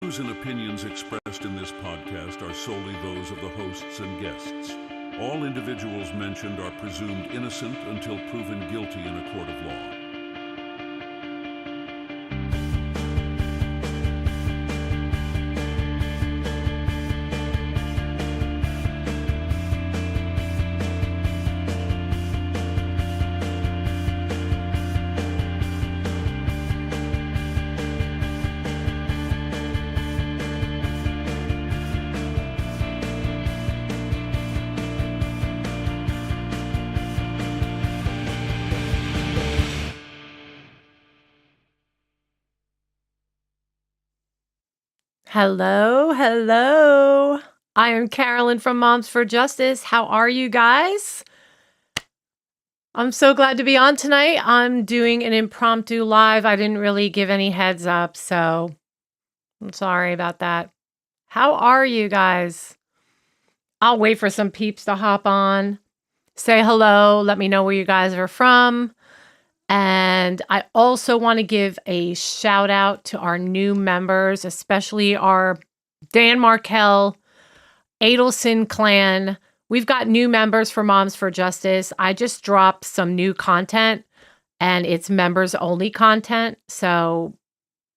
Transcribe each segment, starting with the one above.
Views and opinions expressed in this podcast are solely those of the hosts and guests. All individuals mentioned are presumed innocent until proven guilty in a court of law. Hello. I am Carolyn from Moms for Justice. How are you guys? I'm so glad to be on tonight. I'm doing an impromptu live. I didn't really give any heads up, so I'm sorry about that. How are you guys? I'll wait for some peeps to hop on. Say hello. Let me know where you guys are from. And I also want to give a shout out to our new members, especially our Dan Markell, Adelson clan. We've got new members for Moms for Justice. I just dropped some new content and it's members only content. So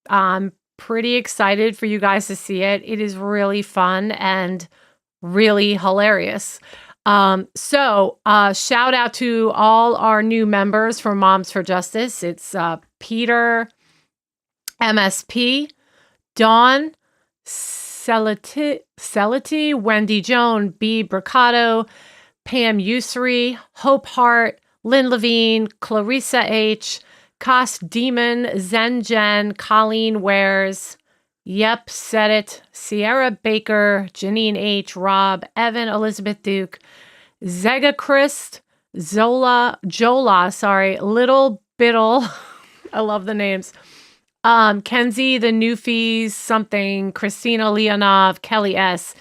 I'm pretty excited for you guys to see it. It is really fun and really hilarious. Shout out to all our new members from Moms for Justice. It's Peter, MSP, Dawn, Celity, Wendy Joan, B. Bricado, Pam Usry, Hope Hart, Lynn Levine, Clarissa H., Cost Demon, Zen Jen, Colleen Wares, Yep, Said It, Sierra Baker, Janine H., Rob, Evan, Elizabeth Duke, Zega Christ, Jola, Little Biddle, I love the names, Kenzie, the Newfies, something, Christina Leonov, Kelly S.,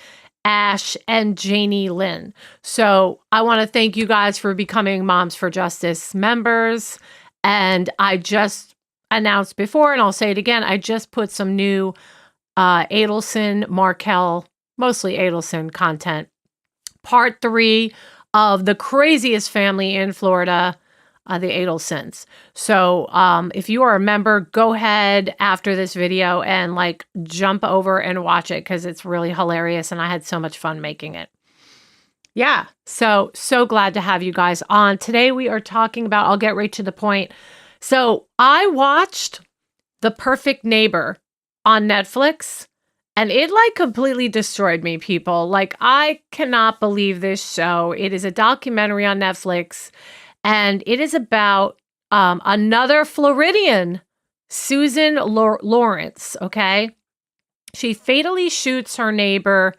Ash, and Janie Lynn. So I want to thank you guys for becoming Moms for Justice members. And I just announced before, and I'll say it again, I just put some new Adelson, Markell, mostly Adelson content. Part 3 of the craziest family in Florida, the Adelsons. So if you are a member, go ahead after this video and jump over and watch it because it's really hilarious and I had so much fun making it. Yeah, so glad to have you guys on. Today we are talking about, I'll get right to the point. So I watched The Perfect Neighbor on Netflix, and it completely destroyed me, people. I cannot believe this show. It is a documentary on Netflix, and it is about another Floridian, Susan Lorincz, okay? She fatally shoots her neighbor,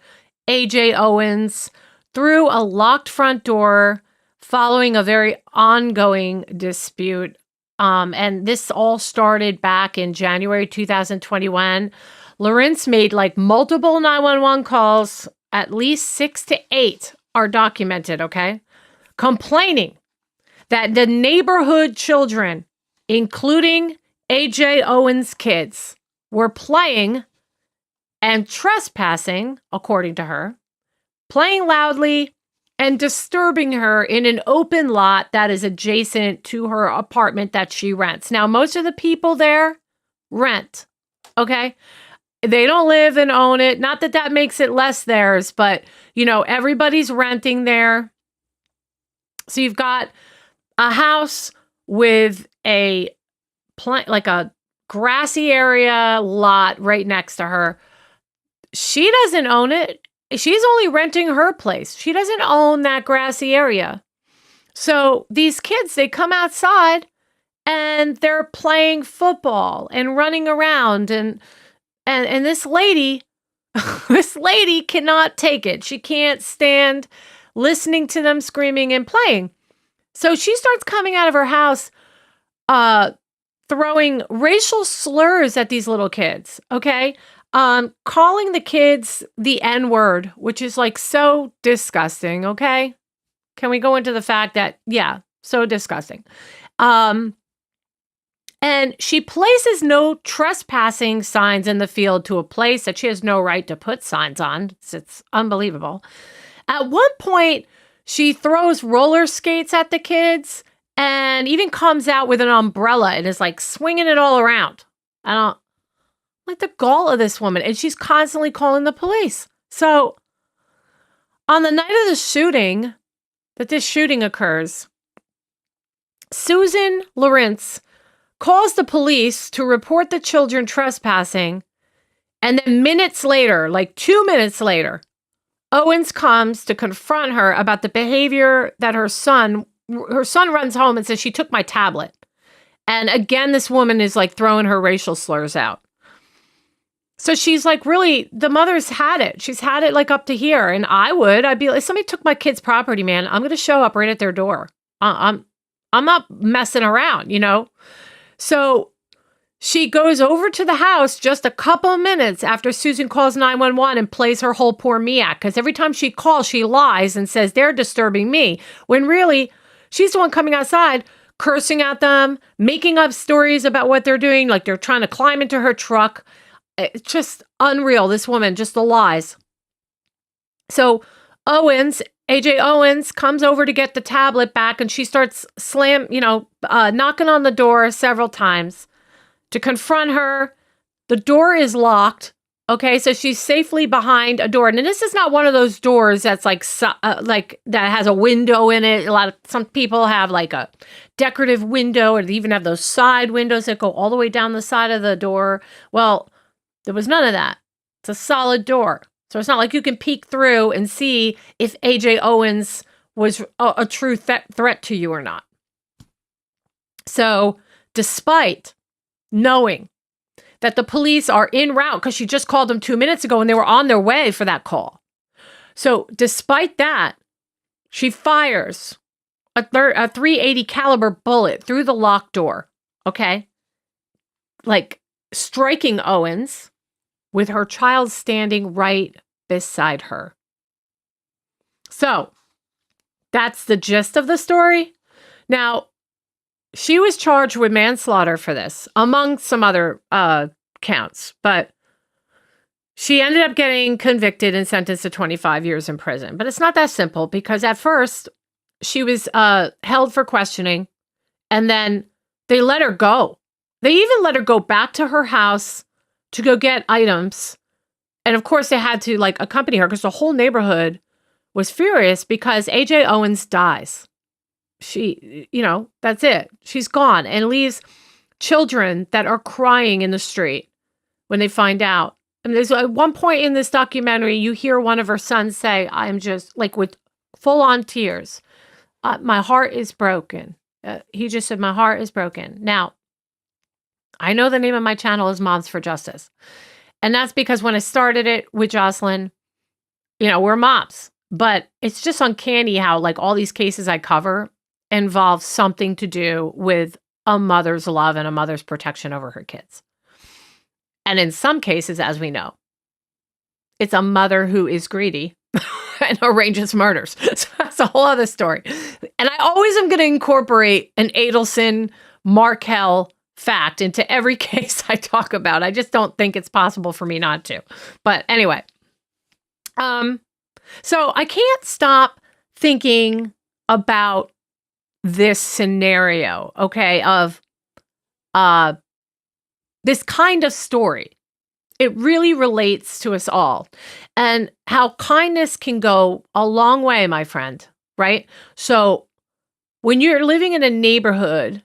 AJ Owens, through a locked front door following a very ongoing dispute. And this all started back in January 2021. Lorincz made multiple 911 calls, at least 6 to 8 are documented, okay? Complaining that the neighborhood children, including AJ Owens' kids, were playing and trespassing, according to her, playing loudly and disturbing her in an open lot that is adjacent to her apartment that she rents. Now, most of the people there rent, okay? They don't live and own it. Not that that makes it less theirs, but, everybody's renting there. So you've got a house with a grassy area lot right next to her. She doesn't own it. She's only renting her place. She doesn't own that grassy area. So these kids, they come outside and they're playing football and running around and this lady, this lady cannot take it. She can't stand listening to them screaming and playing. So she starts coming out of her house, throwing racial slurs at these little kids, okay? Calling the kids the N-word, which is so disgusting, okay? Can we go into the fact that, yeah, so disgusting. And she places no trespassing signs in the field to a place that she has no right to put signs on. It's unbelievable. At one point, she throws roller skates at the kids and even comes out with an umbrella and is like swinging it all around. I don't like the gall of this woman. And she's constantly calling the police. So on the night of the shooting, that this shooting occurs, Susan Lorincz calls the police to report the children trespassing. And then minutes later, like 2 minutes later, Owens comes to confront her about the behavior that her son runs home and says, she took my tablet. And again, this woman is like throwing her racial slurs out. So she's like, really, the mother's had it. She's had it like up to here. And I'd be like, if somebody took my kid's property, man, I'm going to show up right at their door. I'm not messing around, you know? So she goes over to the house just a couple of minutes after Susan calls 911 and plays her whole poor me act. Because every time she calls, she lies and says they're disturbing me. When really, she's the one coming outside, cursing at them, making up stories about what they're doing, like they're trying to climb into her truck. It's just unreal. This woman, just the lies. So AJ Owens comes over to get the tablet back and she starts knocking on the door several times to confront her. The door is locked. Okay, so she's safely behind a door. And this is not one of those doors that's like that has a window in it. Some people have like a decorative window, or they even have those side windows that go all the way down the side of the door. Well, there was none of that. It's a solid door. So it's not like you can peek through and see if AJ Owens was a true threat to you or not. So despite knowing that the police are en route, because she just called them 2 minutes ago and they were on their way for that call. So despite that, she fires a .380 caliber bullet through the locked door. Okay. Like striking Owens with her child standing right beside her. So that's the gist of the story. Now, she was charged with manslaughter for this, among some other counts, but she ended up getting convicted and sentenced to 25 years in prison. But it's not that simple, because at first she was held for questioning, and then they let her go. They even let her go back to her house to go get items. And of course they had to like accompany her because the whole neighborhood was furious because AJ Owens dies. She, that's it. She's gone and leaves children that are crying in the street when they find out. And there's at one point in this documentary, you hear one of her sons say, I'm just like with full on tears. My heart is broken. He just said, my heart is broken. Now, I know the name of my channel is Moms for Justice. And that's because when I started it with Jocelyn, we're moms. But it's just uncanny how like all these cases I cover involve something to do with a mother's love and a mother's protection over her kids. And in some cases, as we know, it's a mother who is greedy and arranges murders. So that's a whole other story. And I always am going to incorporate an Adelson Markel fact into every case I talk about. I just don't think it's possible for me not to. But anyway, so I can't stop thinking about this scenario, okay, of this kind of story. It really relates to us all, and how kindness can go a long way, my friend, right? So when you're living in a neighborhood,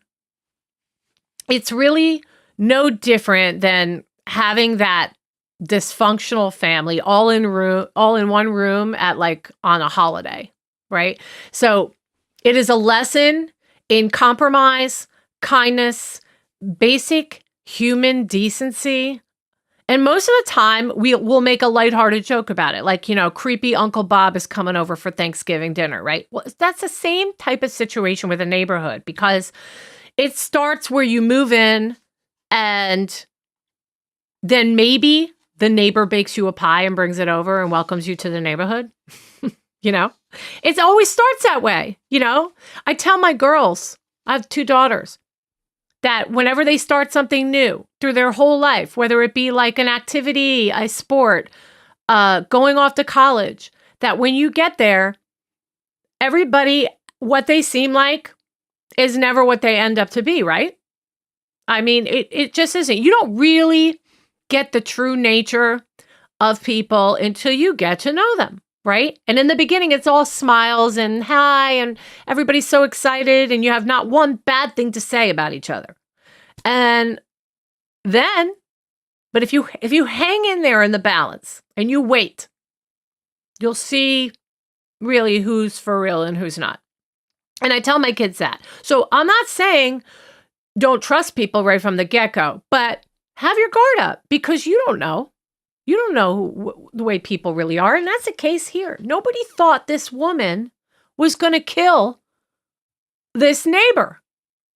it's really no different than having that dysfunctional family all in one room at like on a holiday, right? So it is a lesson in compromise, kindness, basic human decency. And most of the time we'll make a lighthearted joke about it. Like, creepy Uncle Bob is coming over for Thanksgiving dinner, right? Well, that's the same type of situation with a neighborhood, because it starts where you move in and then maybe the neighbor bakes you a pie and brings it over and welcomes you to the neighborhood. It always starts that way. I tell my girls, I have 2 daughters. that whenever they start something new through their whole life, whether it be like an activity, a sport, going off to college, that when you get there, everybody, what they seem like is never what they end up to be, right? I mean, it just isn't. You don't really get the true nature of people until you get to know them, right? And in the beginning, it's all smiles and hi, and everybody's so excited, and you have not one bad thing to say about each other. And then, but if you hang in there in the balance and you wait, you'll see really who's for real and who's not. And I tell my kids that. So I'm not saying don't trust people right from the get-go, but have your guard up because you don't know. You don't know the way people really are. And that's the case here. Nobody thought this woman was going to kill this neighbor,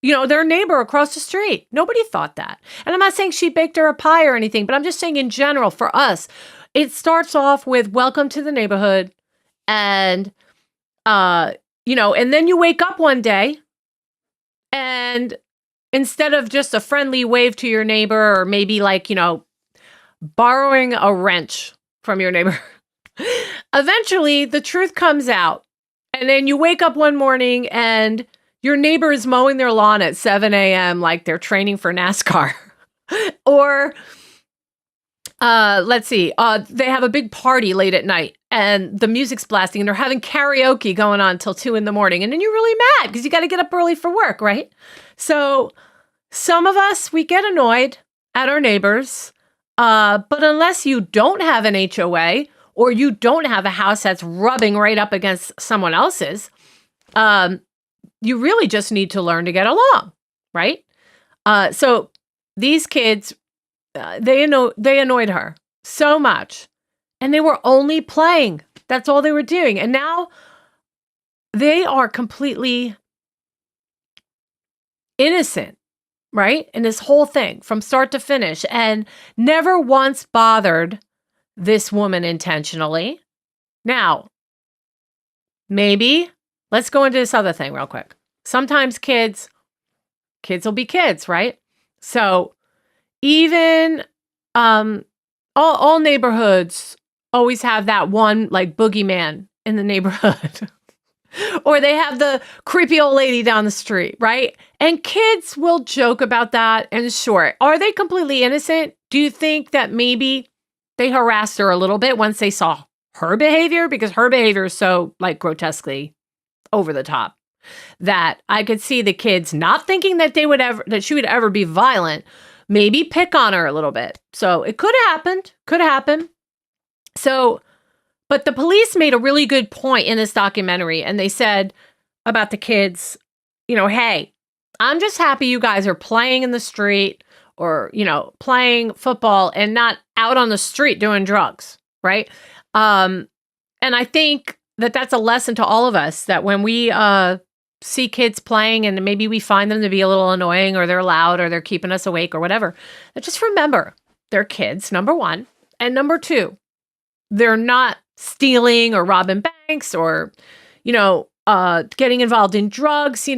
their neighbor across the street. Nobody thought that. And I'm not saying she baked her a pie or anything, but I'm just saying in general for us, it starts off with welcome to the neighborhood. And, and then you wake up one day and instead of just a friendly wave to your neighbor or maybe borrowing a wrench from your neighbor, eventually the truth comes out. And then you wake up one morning and your neighbor is mowing their lawn at 7 a.m. like they're training for NASCAR. Or, they have a big party late at night and the music's blasting and they're having karaoke going on till 2 a.m. And then you're really mad because you got to get up early for work, right? So some of us, we get annoyed at our neighbors, but unless you don't have an HOA or you don't have a house that's rubbing right up against someone else's, you really just need to learn to get along, right? So these kids, they annoyed her so much, and they were only playing. That's all they were doing. And now they are completely innocent, right? In this whole thing from start to finish, and never once bothered this woman intentionally. Now, maybe let's go into this other thing real quick. Sometimes kids will be kids, right? So even all neighborhoods always have that one like boogeyman in the neighborhood. Or they have the creepy old lady down the street, right? And kids will joke about that. And sure, are they completely innocent? Do you think that maybe they harassed her a little bit once they saw her behavior? Because her behavior is so like grotesquely over the top that I could see the kids not thinking that she would ever be violent, maybe pick on her a little bit. So it could happen. So, but the police made a really good point in this documentary, and they said about the kids, hey, I'm just happy you guys are playing in the street or, playing football and not out on the street doing drugs, right? And I think that that's a lesson to all of us, that when we see kids playing and maybe we find them to be a little annoying or they're loud or they're keeping us awake or whatever, just remember they're kids, number one. And number two, they're not stealing or robbing banks or, getting involved in drugs,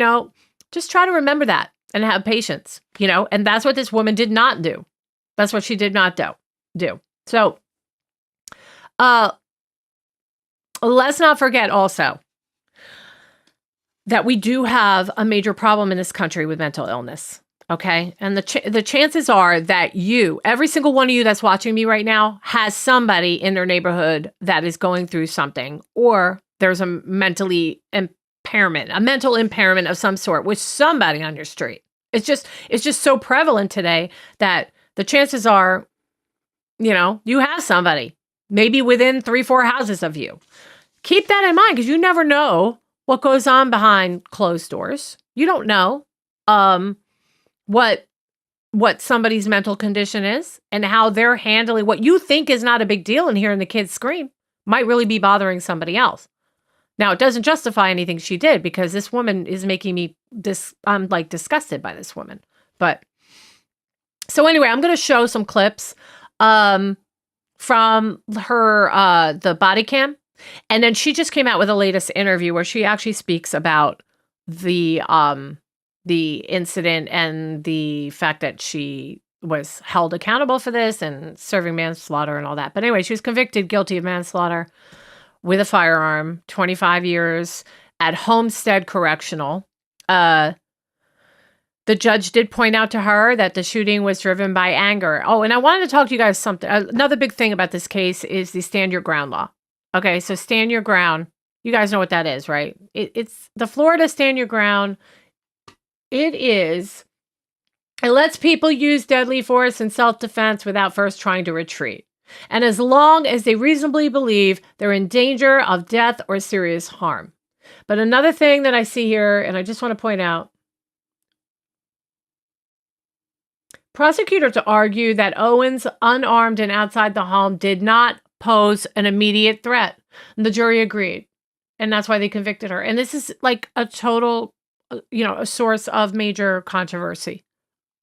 just try to remember that and have patience, and that's what this woman did not do. That's what she did not do. So, let's not forget also that we do have a major problem in this country with mental illness. Okay. And the chances are that every single one of you that's watching me right now has somebody in their neighborhood that is going through something, or there's a mental impairment of some sort with somebody on your street. It's just so prevalent today that the chances are, you have somebody maybe within 3-4 houses of you. Keep that in mind because you never know what goes on behind closed doors. You don't know what somebody's mental condition is and how they're handling what you think is not a big deal, and hearing the kids scream might really be bothering somebody else. Now, it doesn't justify anything she did because this woman is making me I'm like disgusted by this woman. But so anyway, I'm going to show some clips from her the body cam, and then she just came out with the latest interview where she actually speaks about the the incident and the fact that she was held accountable for this and serving manslaughter and all that. But anyway, she was convicted guilty of manslaughter with a firearm, 25 years at Homestead Correctional. The judge did point out to her that the shooting was driven by anger. Oh, and I wanted to talk to you guys something. Another big thing about this case is the stand your ground law. Okay, so stand your ground. You guys know what that is, right? It's the Florida stand your ground. It lets people use deadly force in self-defense without first trying to retreat. And as long as they reasonably believe they're in danger of death or serious harm. But another thing that I see here, and I just want to point out, prosecutors argue that Owens, unarmed and outside the home, did not pose an immediate threat. And the jury agreed. And that's why they convicted her. And this is like a total, a source of major controversy.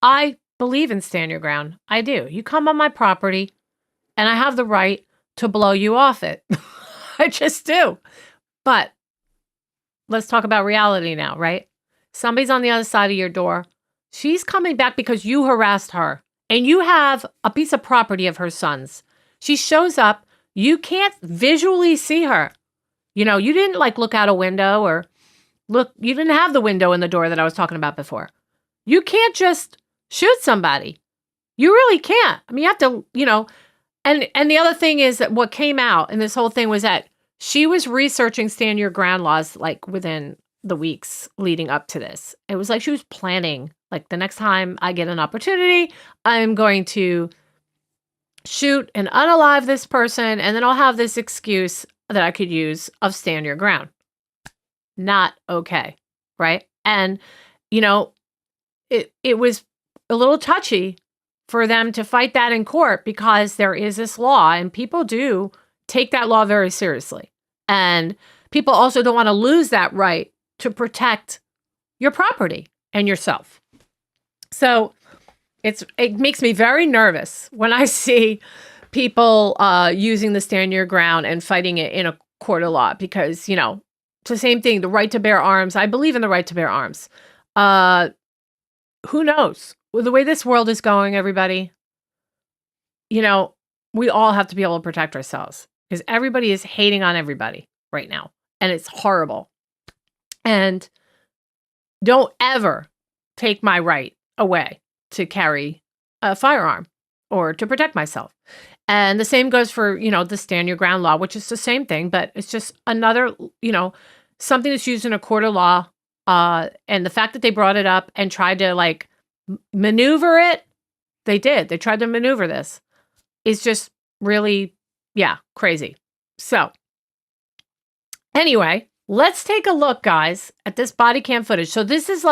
I believe in stand your ground. I do. You come on my property and I have the right to blow you off it. I just do. But let's talk about reality now, right? Somebody's on the other side of your door. She's coming back because you harassed her and you have a piece of property of her son's. She shows up. You can't visually see her. You didn't look out a window or you didn't have the window in the door that I was talking about before. You can't just shoot somebody. You really can't. I mean, you have to, and the other thing is that what came out in this whole thing was that she was researching stand your ground laws within the weeks leading up to this. It was like she was planning, the next time I get an opportunity, I'm going to shoot and unalive this person, and then I'll have this excuse that I could use of stand your ground. Not okay, right? And, it was a little touchy for them to fight that in court because there is this law and people do take that law very seriously. And people also don't want to lose that right to protect your property and yourself. So it makes me very nervous when I see people using the stand your ground and fighting it in a court of law because, it's the same thing, the right to bear arms. I believe in the right to bear arms. Who knows? With the way this world is going, everybody, we all have to be able to protect ourselves because everybody is hating on everybody right now. And it's horrible. And don't ever take my right away to carry a firearm or to protect myself. And the same goes for, the stand your ground law, which is the same thing, but it's just another, something that's used in a court of law. And the fact that they brought it up and tried to maneuver it, they did. They tried to maneuver this. It's just really, crazy. So anyway, let's take a look, guys, at this body cam footage. So this is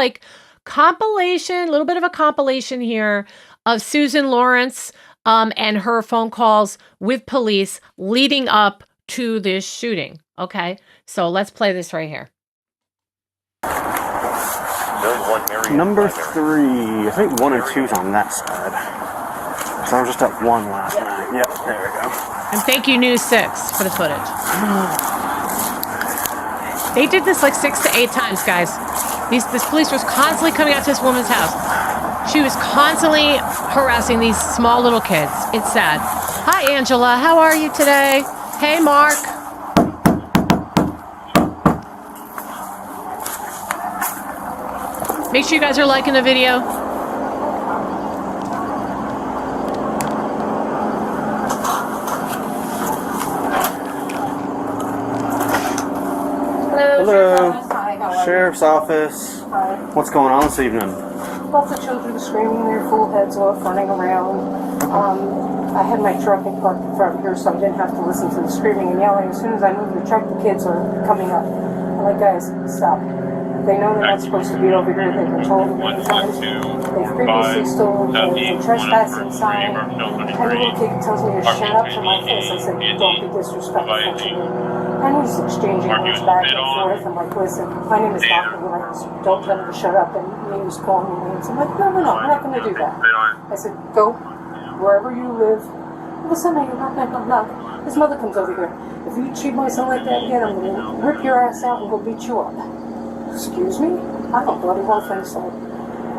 compilation, a little bit of a compilation here of Susan Lorincz and her phone calls with police leading up to this shooting. Okay, so let's play this right here. Number 3, I think 1 and 2's on that side. So I was just at 1 last night. Yep, there we go. And thank you, News 6, for the footage. They did this 6 to 8 times, guys. This police was constantly coming out to this woman's house. She was constantly harassing these small little kids. It's sad. Hi, Angela. How are you today? Hey, Mark. Make sure you guys are liking the video. Hello. Hi, how are Sheriff's Office. Hi. What's going on this evening? Lots of children screaming their full heads off, running around. I had my truck parked in front here, so I didn't have to listen to the screaming and yelling. As soon as I moved the truck, the kids are coming up. I'm like, guys, stop. They know they're not supposed to be over here. They've been told many times. They've previously stolen the trespassing sign. And the little kid tells me to shut up to my face. I said, don't be disrespectful to me. And he's exchanging words back and forth. I'm like, listen, my name is Dr. Lorincz. Don't tell him to shut up. And he was calling me names. I'm like, no, we're not going to do that. I said, go wherever you live. Listen, you're not going to knock. His mother comes over here. If you treat my son like that again, I'm going to rip your ass out and go beat you up. Excuse me? I don't bloody well finish that.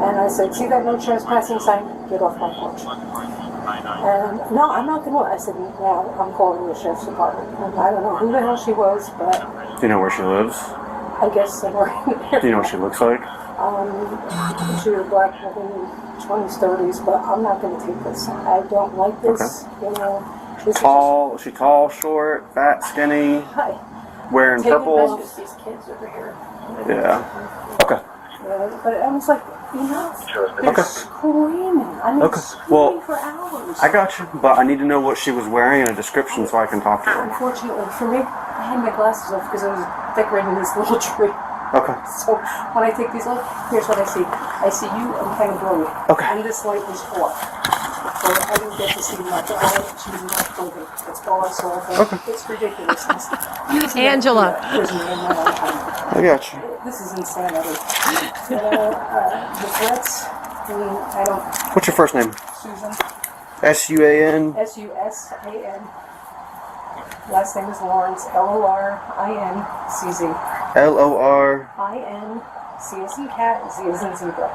And I said, see that no trespassing sign? Get off my porch. And no, I'm not going to. I said, no, I'm calling the sheriff's department. And I don't know who the hell she was, but... Do you know where she lives? I guess somewhere in there. Do you know what she looks like? She was a black woman, 20s, 30s, but I'm not going to take this. I don't like this, you know. This Tall, is she tall, short, fat, skinny, wearing purple? Just these kids over here. Yeah. Okay. Yeah, but I was like, you know, they're screaming. I mean, screaming for hours. I got you, but I need to know what she was wearing and a description so I can talk to her. Unfortunately for me, I had my glasses off because I was decorating this little tree. Okay. So when I take these off, here's what I see. I see you and kind of blurry. Okay. And this light was off. So I didn't get to see much. She was not clothing. That's all I saw. Okay. It's ridiculousness. Angela. I got you. This is insanity. The threats, I don't... What's your first name? Susan. S-U-A-N? S-U-S-A-N. Last name is Lorincz. L-O-R-I-N-C-Z. L-O-R... C as in cat, Z as in zebra.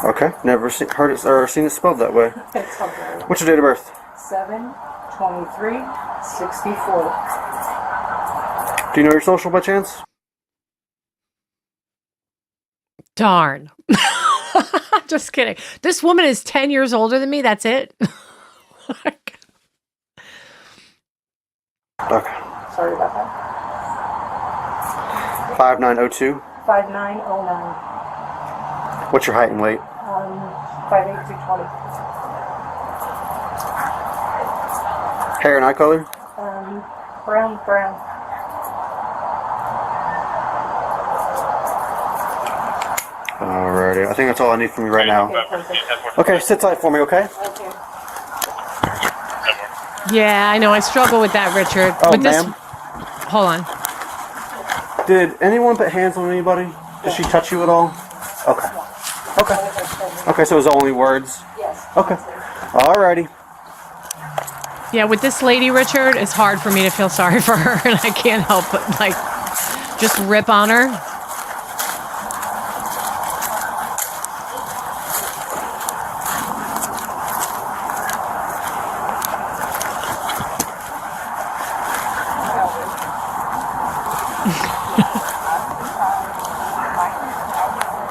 Okay, never heard it or seen it spelled that way. It's something. What's your date of birth? 7/23/64. Do you know your social by chance? Darn. Just kidding. This woman is 10 years older than me. That's it. Okay. Sorry about that. 5902. 5909. What's your height and weight? 5'8" to 20. Hair and eye color? Brown. Alrighty, I think that's all I need from you right now. Okay, perfect. Okay, sit tight for me, okay? Okay. Yeah, I know. I struggle with that, Richard. Oh, with ma'am? Hold on. Did anyone put hands on anybody? Did she touch you at all? Okay. Okay, so it was only words? Yes. Okay. Alrighty. Yeah, with this lady, Richard, it's hard for me to feel sorry for her, and I can't help but, like, just rip on her.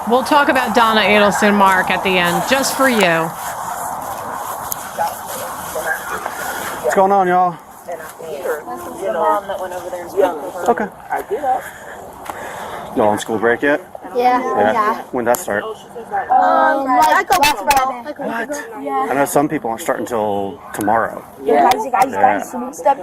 We'll talk about Donna Adelson, Mark, at the end, just for you. What's going on, y'all? That's the mom that went over there and spoke with her. Okay. Y'all on school break yet? Yeah. When'd that start? Like a week ago. I know some people aren't starting until tomorrow. Guys, step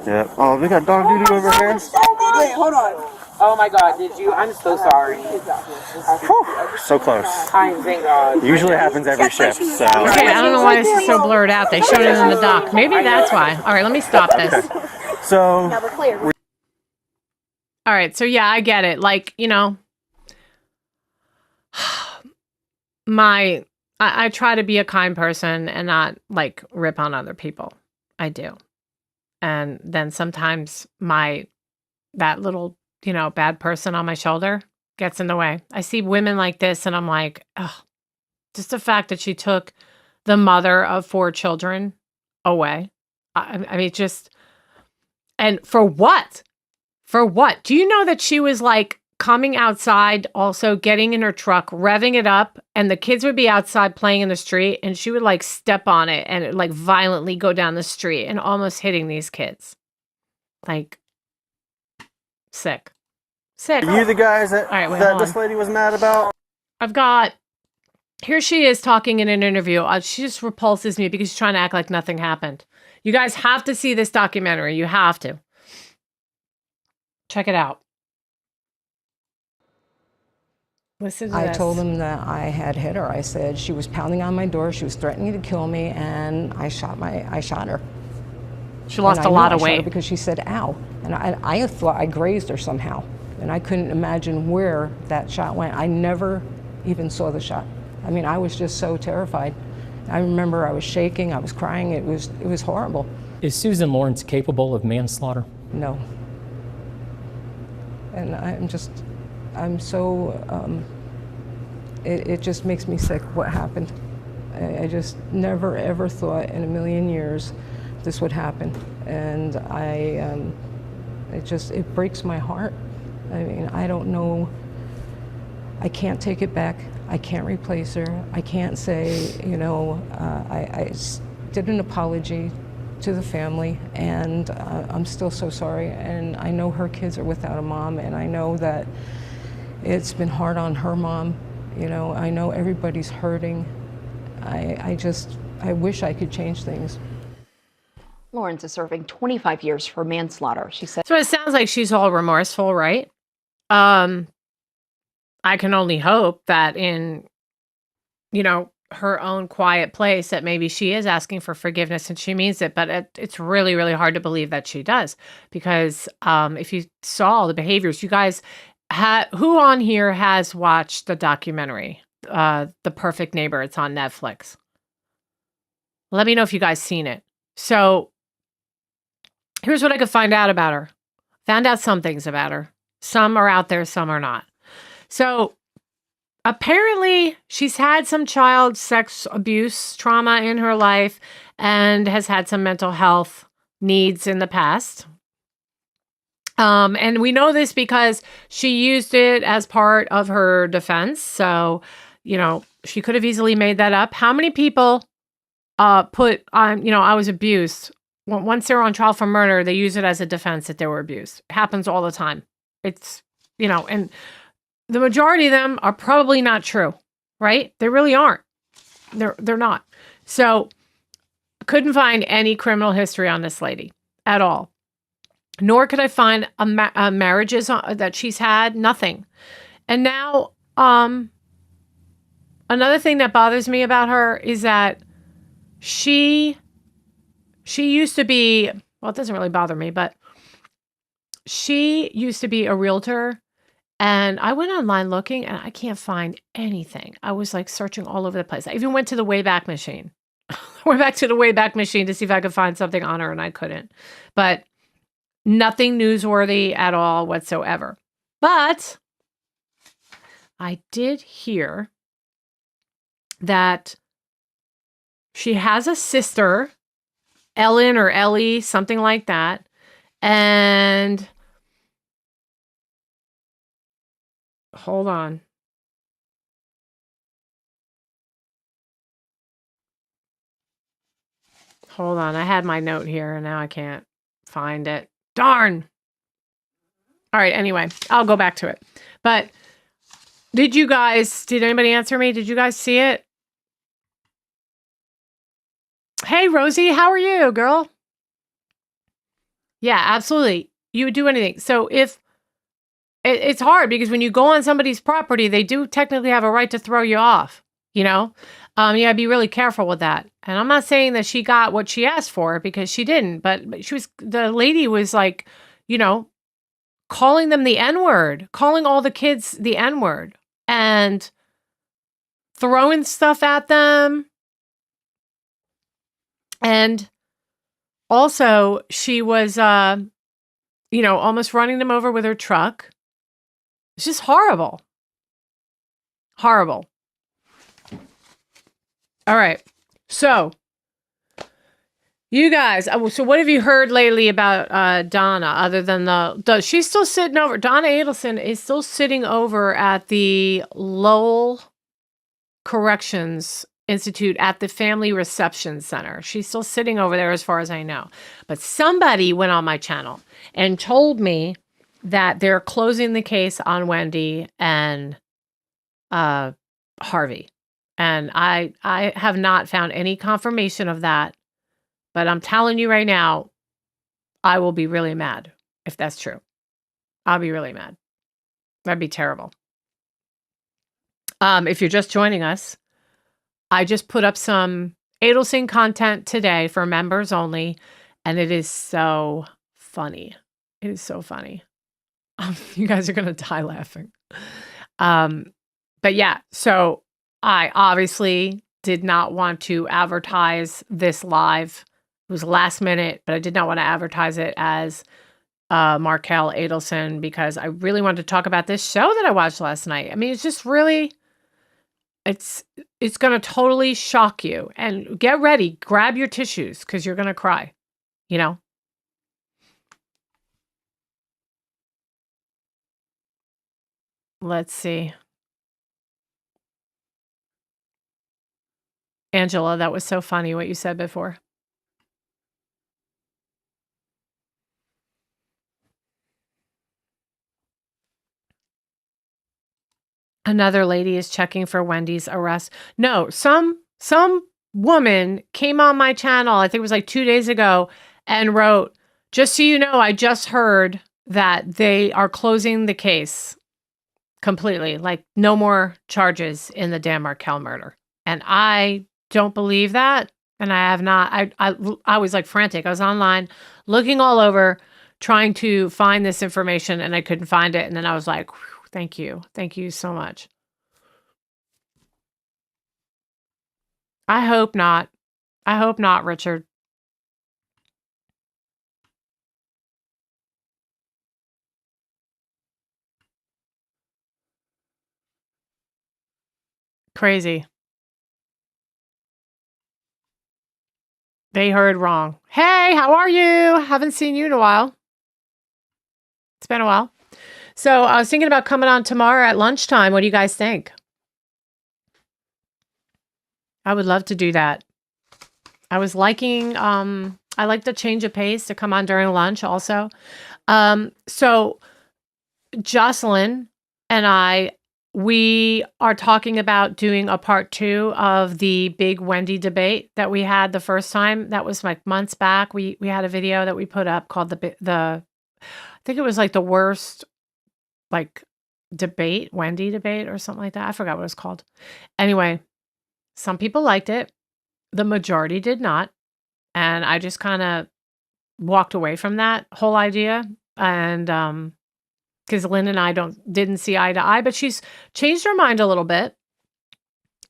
Yeah. Oh, we got dog duty over here. Wait, hold on. Oh my God, did you? I'm so sorry. Whew, so close. Thank God. Usually happens every shift, so. Okay, I don't know why this is so blurred out. They showed it in the doc. Maybe that's why. All right, let me stop this. So. we're clear. All right, so yeah, I get it. Like, you know, I try to be a kind person and not, like, rip on other people. I do. And then sometimes that little, you know, bad person on my shoulder gets in the way. I see women like this and I'm like, oh, just the fact that she took the mother of 4 children away. I mean, just, and for what? For what? Do you know that she was like coming outside, also getting in her truck, revving it up, and the kids would be outside playing in the street and she would like step on it and it, like violently go down the street and almost hitting these kids. Like, sick. Are you the guys that, All right, wait, that hold this on. lady was mad about? I've got, here she is talking in an interview. She just repulses me because she's trying to act like nothing happened. You guys have to see this documentary. You have to. Check it out. Listen to I this. told him that I had hit her. I said she was pounding on my door. She was threatening to kill me, and I shot her. She lost And I a lot knew of I shot her weight. because she said, ow. And I thought I grazed her somehow. And I couldn't imagine where that shot went. I never even saw the shot. I mean, I was just so terrified. I remember I was shaking, I was crying. It was horrible. Is Susan Lorincz capable of manslaughter? No. And I'm just I'm so, it just makes me sick what happened. I just never ever thought in a million years this would happen. And it breaks my heart. I mean, I don't know, I can't take it back. I can't replace her. I can't say, I did an apology to the family, and I'm still so sorry. And I know her kids are without a mom, and I know that it's been hard on her mom. I know everybody's hurting. I wish I could change things. Lorincz is serving 25 years for manslaughter. She said. So it sounds like she's all remorseful, right? I can only hope that in, her own quiet place that maybe she is asking for forgiveness and she means it, but it's really, really hard to believe that she does, because if you saw all the behaviors, you guys who on here has watched the documentary, The Perfect Neighbor? It's on Netflix. Let me know if you guys seen it. So here's what I could find out about her. Found out some things about her. Some are out there, some are not. So apparently she's had some child sex abuse trauma in her life and has had some mental health needs in the past. And we know this because she used it as part of her defense. So, she could have easily made that up. How many people put on, I was abused? Once they're on trial for murder, they use it as a defense that they were abused. It happens all the time. It's, and the majority of them are probably not true, right? They really aren't. They're not. So couldn't find any criminal history on this lady at all. Nor could I find marriages that she's had. Nothing. And now, another thing that bothers me about her is that she used to be, well, it doesn't really bother me, but she used to be a realtor. And I went online looking and I can't find anything. I was like searching all over the place. I even went to the Wayback Machine. Went back to the Wayback Machine to see if I could find something on her, and I couldn't. But nothing newsworthy at all whatsoever. But I did hear that she has a sister, Ellen or Ellie, something like that. And hold on. Hold on. I had my note here and now I can't find it. Darn. All right. Anyway, I'll go back to it. But did anybody answer me? Did you guys see it? Hey, Rosie, how are you, girl? Yeah, absolutely. You would do anything. So if it's hard because when you go on somebody's property, they do technically have a right to throw you off, you gotta be really careful with that. And I'm not saying that she got what she asked for, because she didn't, but the lady was like, calling them the N-word, calling all the kids the N-word and throwing stuff at them. And also she was, almost running them over with her truck. It's just horrible. Horrible. All right. So, you guys, so what have you heard lately about Donna, other than she's still sitting over, Donna Adelson is still sitting over at the Lowell Corrections Institute at the Family Reception Center. She's still sitting over there as far as I know. But somebody went on my channel and told me that they're closing the case on Wendy and Harvey. And I have not found any confirmation of that. But I'm telling you right now, I will be really mad if that's true. I'll be really mad. That'd be terrible. If you're just joining us, I just put up some Adelson content today for members only, and it is so funny. It is so funny. You guys are going to die laughing. But yeah, so I obviously did not want to advertise this live. It was last minute, but I did not want to advertise it as Markel Adelson because I really wanted to talk about this show that I watched last night. I mean, it's just really, it's going to totally shock you. And get ready, grab your tissues because you're going to cry, you know? Let's see. Angela, that was so funny what you said before. Another lady is checking for Wendy's arrest. No, some woman came on my channel, I think it was like 2 days ago, and wrote, "Just so you know, I just heard that they are closing the case completely. Like no more charges in the Dan Markel murder." And I don't believe that. And I have not. I was like frantic. I was online looking all over trying to find this information and I couldn't find it. And then I was like, thank you. Thank you so much. I hope not. I hope not, Richard. Crazy. They heard wrong. Hey, how are you? Haven't seen you in a while. It's been a while. So I was thinking about coming on tomorrow at lunchtime. What do you guys think? I would love to do that. I was liking, I like the change of pace to come on during lunch also. So Jocelyn and I, we are talking about doing a part 2 of the big Wendy debate that we had the first time. That was like months back. We had a video that we put up called I think it was like the worst like debate, Wendy debate or something like that. I forgot what it was called. Anyway, some people liked it. The majority did not. And I just kind of walked away from that whole idea. And because Lynn and I didn't see eye to eye, but she's changed her mind a little bit.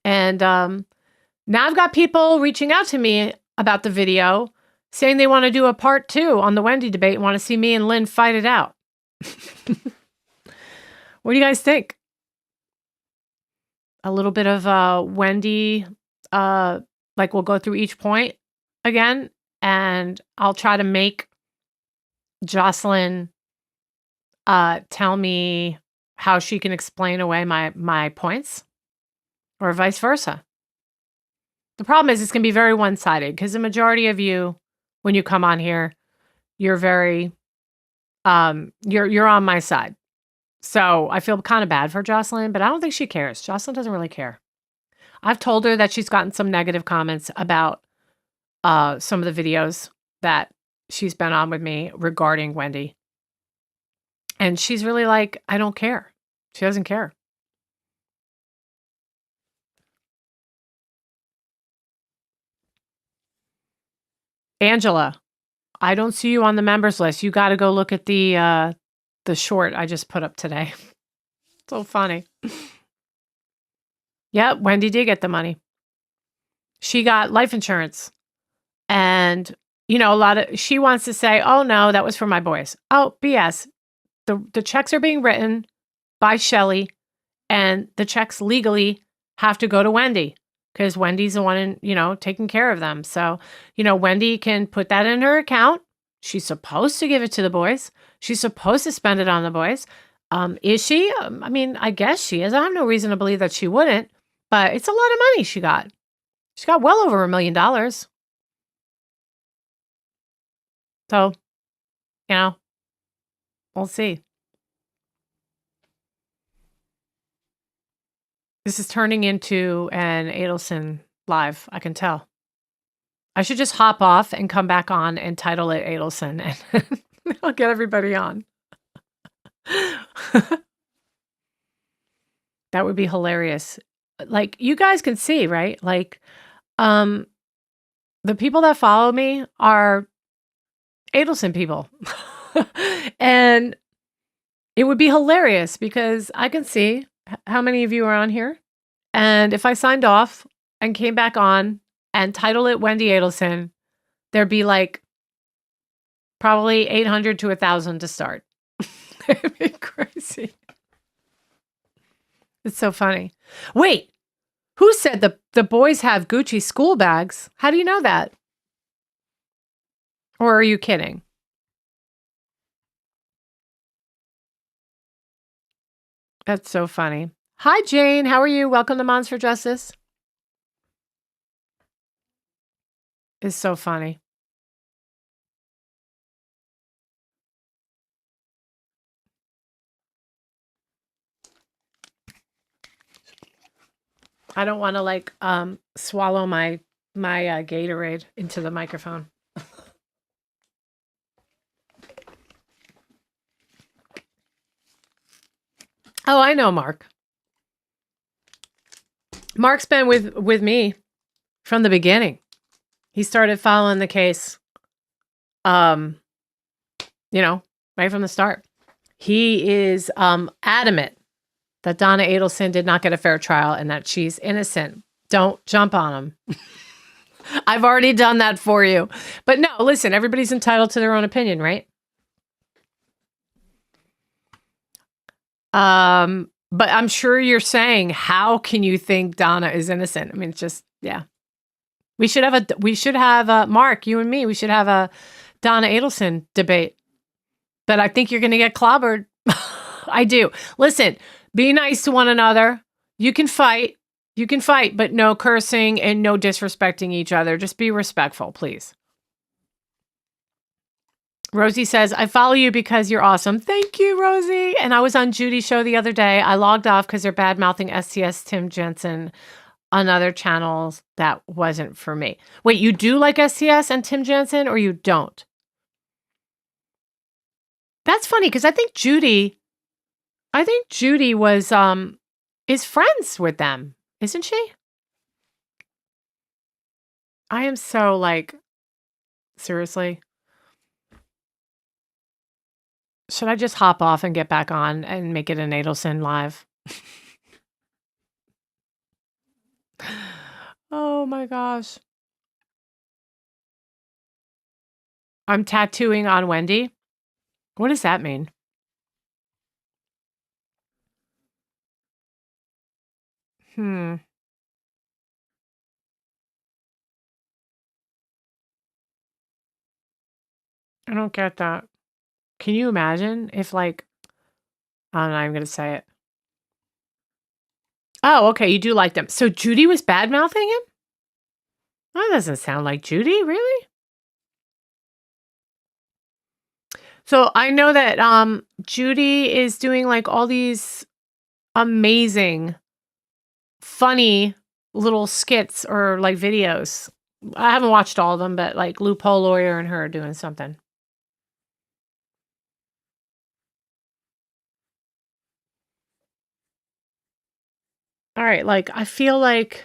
And now I've got people reaching out to me about the video saying they want to do a part 2 on the Wendy debate and want to see me and Lynn fight it out. What do you guys think? A little bit of Wendy, like we'll go through each point again, and I'll try to make Jocelyn tell me how she can explain away my points, or vice versa. The problem is it's going to be very one-sided because the majority of you, when you come on here, you're very, you're on my side. So I feel kind of bad for Jocelyn, but I don't think she cares. Jocelyn doesn't really care. I've told her that she's gotten some negative comments about some of the videos that she's been on with me regarding Wendy. And she's really like, I don't care. She doesn't care. Angela, I don't see you on the members list. You got to go look at the short I just put up today. So funny. Yeah, Wendy did get the money. She got life insurance. And, you know, she wants to say, oh no, that was for my boys. Oh, BS. The checks are being written by Shelley, and the checks legally have to go to Wendy because Wendy's the one, taking care of them. So, Wendy can put that in her account. She's supposed to give it to the boys. She's supposed to spend it on the boys. Is she? I mean, I guess she is. I have no reason to believe that she wouldn't, but it's a lot of money she got. She got well over $1 million. So, we'll see. This is turning into an Adelson live, I can tell. I should just hop off and come back on and title it Adelson, and I'll get everybody on. That would be hilarious. Like, you guys can see, right? Like, the people that follow me are Adelson people. And it would be hilarious because I can see how many of you are on here. And if I signed off and came back on and title it Wendy Adelson, there'd be like Probably 800 to 1,000 to start. It'd be crazy. It's so funny. Wait, who said the boys have Gucci school bags? How do you know that? Or are you kidding? That's so funny. Hi, Jane. How are you? Welcome to Moms for Justice. It's so funny. I don't want to like swallow my Gatorade into the microphone. Oh, I know Mark. Mark's been with me from the beginning. He started following the case, right from the start. He is adamant that Donna Adelson did not get a fair trial and that she's innocent. Don't jump on him. I've already done that for you. But no, listen, everybody's entitled to their own opinion, right? But I'm sure you're saying, how can you think Donna is innocent? I mean, it's just, yeah. We should have a Mark, you and me, we should have a Donna Adelson debate. But I think you're going to get clobbered. I do. Listen, be nice to one another. You can fight, but no cursing and no disrespecting each other. Just be respectful, please. Rosie says, I follow you because you're awesome. Thank you, Rosie. And I was on Judy's show the other day. I logged off because they're bad-mouthing STS Tim Jensen on other channels. That wasn't for me. Wait, you do like STS and Tim Jensen or you don't? That's funny because I think Judy was is friends with them, isn't she? I am so like, seriously. Should I just hop off and get back on and make it an Adelson live? Oh my gosh. I'm tattooing on Wendy. What does that mean? I don't get that. Can you imagine if like, I'm not even going to say it. Oh, okay. You do like them. So Judy was bad-mouthing him? That doesn't sound like Judy, really? So I know that Judy is doing like all these amazing, funny little skits or like videos. I haven't watched all of them, but like Loophole Lawyer and her doing something. All right, like I feel like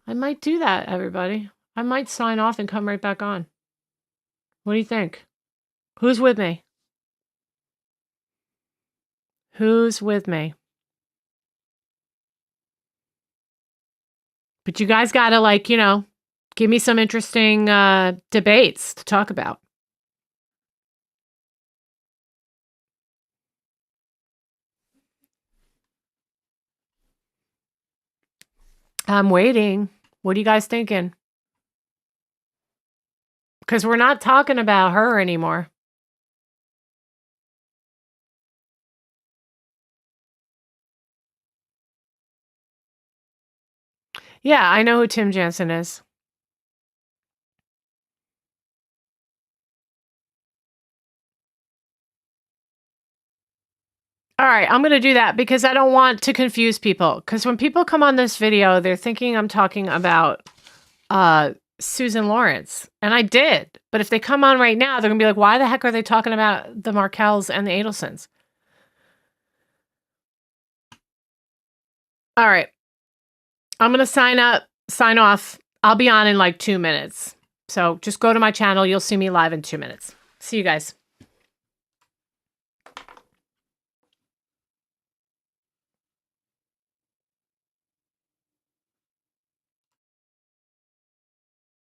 I might do that, everybody. I might sign off and come right back on. What do you think? Who's with me? Who's with me? But you guys got to like, give me some interesting debates to talk about. I'm waiting. What are you guys thinking? Because we're not talking about her anymore. Yeah, I know who Tim Jensen is. All right, I'm going to do that because I don't want to confuse people. Because when people come on this video, they're thinking I'm talking about Susan Lorincz. And I did. But if they come on right now, they're going to be like, why the heck are they talking about the Markells and the Adelsons? All right. I'm going to sign off. I'll be on in like 2 minutes. So just go to my channel. You'll see me live in 2 minutes. See you guys.